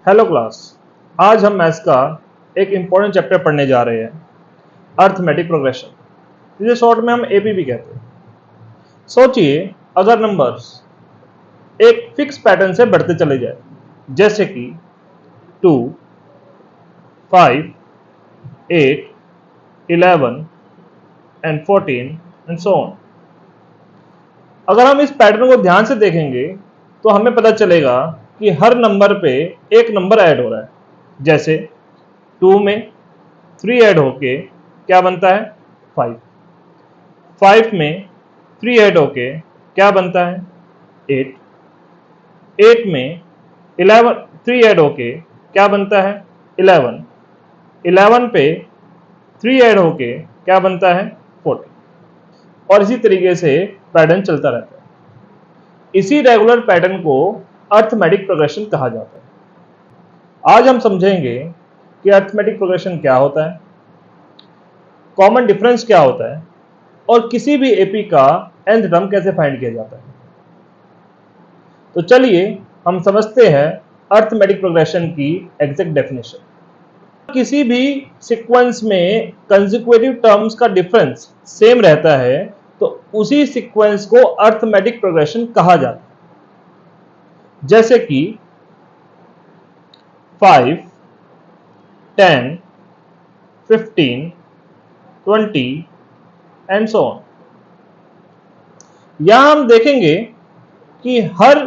Hello class. आज हम maths का एक इम्पोर्टेंट चैप्टर पढ़ने जा रहे हैं, अर्थमेटिक प्रोग्रेशन, जिसे शॉर्ट में हम एपी भी कहते हैं। सोचिए, अगर नंबर्स एक फिक्स पैटर्न से बढ़ते चले जाए, जैसे कि 2, 5, 8, 11 एंड 14 एंड सो ऑन। अगर हम इस पैटर्न को ध्यान से देखेंगे तो हमें पता चलेगा कि हर नंबर पे एक नंबर ऐड हो रहा है। जैसे 2 में 3 ऐड होके क्या बनता है 5, 5 में 3 ऐड होके क्या बनता है 8, 8 में 11 3 ऐड होके क्या बनता है 11, 11 पे 3 ऐड होके क्या बनता है 40 और इसी तरीके से पैटर्न चलता रहता है। इसी रेगुलर पैटर्न को अर्थमेटिक प्रोग्रेशन कहा जाता है। आज हम समझेंगे कि अर्थमेटिक प्रोग्रेशन क्या होता है, कॉमन डिफरेंस क्या होता है और किसी भी एपी का nth टर्म कैसे फाइंड किया जाता है। तो चलिए हम समझते हैं अर्थमेटिक प्रोग्रेशन की एग्जैक्ट डेफिनेशन। किसी भी सीक्वेंस में कंसेक्यूटिव टर्म्स का डिफरेंस सेम रहता है तो उसी सीक्वेंस को अर्थमेटिक प्रोग्रेशन कहा जाता है। जैसे कि 5, 10, 15, 20 एंड सो ऑन। यहां हम देखेंगे कि हर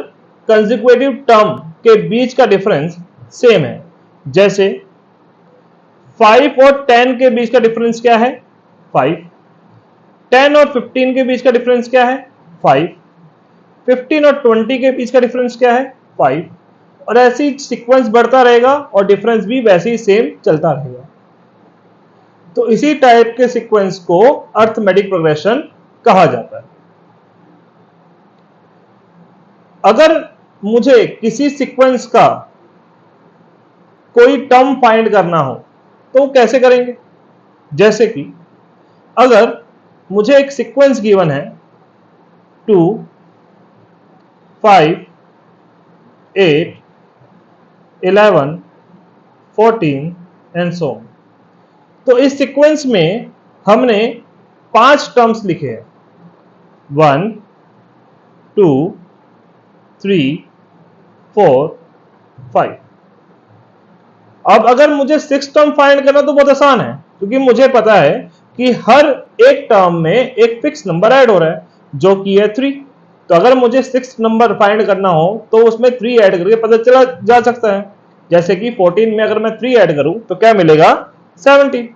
कंसेक्यूटिव टर्म के बीच का डिफरेंस सेम है। जैसे 5 और 10 के बीच का डिफरेंस क्या है 5, 10 और 15 के बीच का डिफरेंस क्या है 5, 15 और 20 के बीच का डिफरेंस क्या है 5 और ऐसे ही सीक्वेंस बढ़ता रहेगा और डिफरेंस भी वैसे ही सेम चलता रहेगा। तो इसी टाइप के सीक्वेंस को अर्थमेटिक प्रोग्रेशन कहा जाता है। अगर मुझे किसी सीक्वेंस का कोई टर्म फाइंड करना हो तो कैसे करेंगे। जैसे कि अगर मुझे एक सीक्वेंस गिवन है 2, 5, 8, 11, 14 एंड सो ऑन। तो इस सीक्वेंस में हमने 5 टर्म्स लिखे हैं 1, 2, 3, 4, 5। अब अगर मुझे 6 टर्म फाइंड करना तो बहुत आसान है, क्योंकि मुझे पता है कि हर एक टर्म में एक फिक्स नंबर ऐड हो रहा है जो कि है 3। तो अगर मुझे 6 नंबर फाइंड करना हो तो उसमें 3 ऐड करके पता चला जा सकता है। जैसे कि 14 में अगर मैं 3 ऐड करूं तो क्या मिलेगा 17।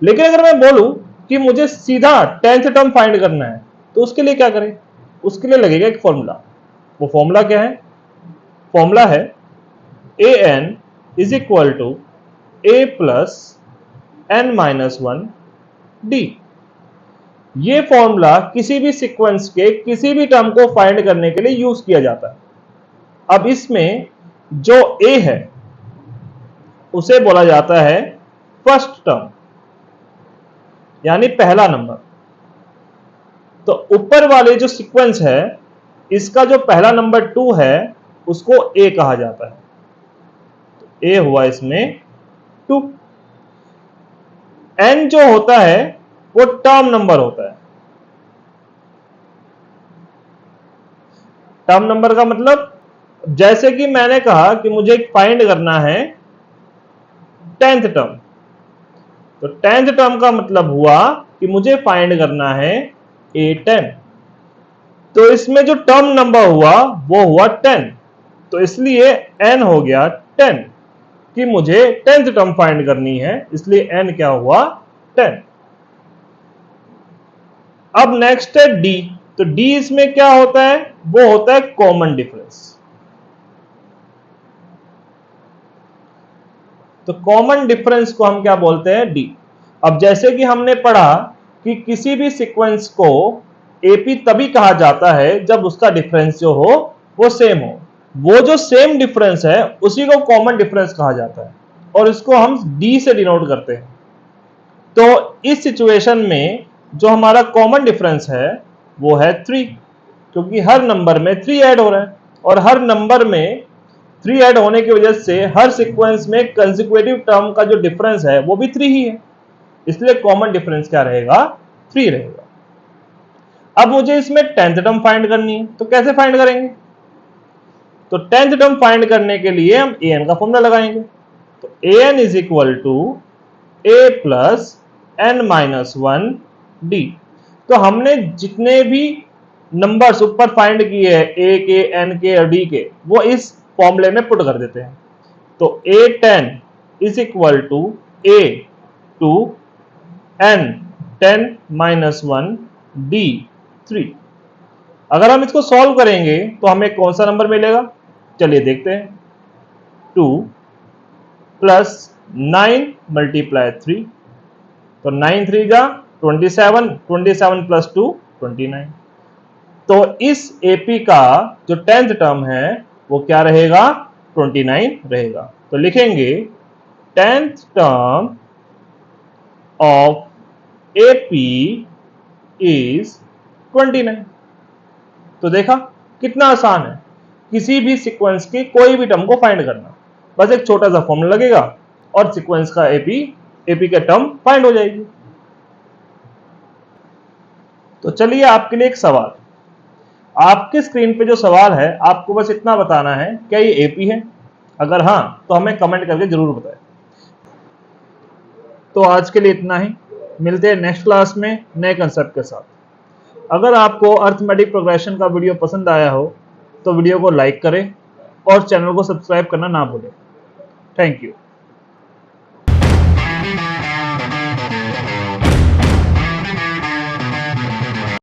लेकिन अगर मैं बोलूं कि मुझे सीधा 10th टर्म फाइंड करना है तो उसके लिए क्या करें, उसके लिए लगेगा एक फॉर्मूला। वो फॉर्मूला क्या है, फॉर्मूला है an is equal to a plus n-1 d। ये फॉर्मूला किसी भी सीक्वेंस के किसी भी टर्म को फाइंड करने के लिए यूज किया जाता है। अब इसमें जो a है उसे बोला जाता है फर्स्ट टर्म, यानी पहला नंबर। तो ऊपर वाले जो सीक्वेंस है इसका जो पहला नंबर 2 है उसको a कहा जाता है। तो a हुआ इसमें 2। n जो होता है वो टर्म नंबर होता है। टर्म नंबर का मतलब, जैसे कि मैंने कहा कि मुझे फाइंड करना है 10th टर्म, तो 10th टर्म का मतलब हुआ कि मुझे फाइंड करना है a10। तो इसमें जो टर्म नंबर हुआ वो हुआ 10, तो इसलिए n हो गया 10 कि मुझे 10th टर्म फाइंड करनी है, इसलिए n क्या हुआ 10। अब नेक्स्ट है d। तो d इसमें क्या होता है, वो होता है कॉमन डिफरेंस। तो कॉमन डिफरेंस को हम क्या बोलते हैं d। अब जैसे कि हमने पढ़ा कि किसी भी सीक्वेंस को एपी तभी कहा जाता है जब उसका डिफरेंस जो हो वो सेम हो। वो जो सेम डिफरेंस है उसी को कॉमन डिफरेंस कहा जाता है और इसको हम d से डिनोट करते हैं। तो इस सिचुएशन में जो हमारा कॉमन डिफरेंस है वो है 3, क्योंकि हर नंबर में 3 ऐड हो रहा है और हर नंबर में 3 ऐड होने की वजह से हर सीक्वेंस में कंसेक्यूटिव टर्म का जो डिफरेंस है वो भी 3 ही है, इसलिए कॉमन डिफरेंस क्या रहेगा, 3 रहेगा। अब मुझे इसमें 10th टर्म फाइंड करनी है, तो कैसे फाइंड करेंगे? तो 10th टर्म फाइंड करने के लिए हम an का फॉर्मूला लगाएंगे। तो an is equal to a plus n minus 1 d। तो हमने जितने भी नंबर्स ऊपर फाइंड किए हैं a के, n के और d के, वो इस फॉर्मूले में पुट कर देते हैं। तो a10 is equal to a to n 10 minus 1 d 3। अगर हम इसको सॉल्व करेंगे तो हमें कौन सा नंबर मिलेगा, चलिए देखते हैं। 2 प्लस 9 मल्टीप्लाई 3, तो 9 3 जा 27, 27 प्लस 2 29। तो इस एपी का जो 10th टर्म है वो क्या रहेगा, 29 रहेगा। तो लिखेंगे 10th term of AP is 29। तो देखा कितना आसान है किसी भी सीक्वेंस की कोई भी टर्म को फाइंड करना, बस एक छोटा सा फॉर्मूला लगेगा और सीक्वेंस का एपी का टर्म फाइंड हो जाएगी। तो चलिए आपके लिए एक सवाल, आपके स्क्रीन पे जो सवाल है आपको बस इतना बताना है, क्या ये एपी है? अगर हां तो हमें कमेंट करके जरूर बताएं। तो आज के लिए इतना ही, मिलते हैं नेक्स्ट क्लास में नए कंसेप्ट के साथ। अगर आपको अर्थमेटिक प्रोग्रेशन का वीडियो पसंद आया हो तो वीडियो को लाइक करें और चैनल को सब्सक्राइब करना ना भूलें। Thank you.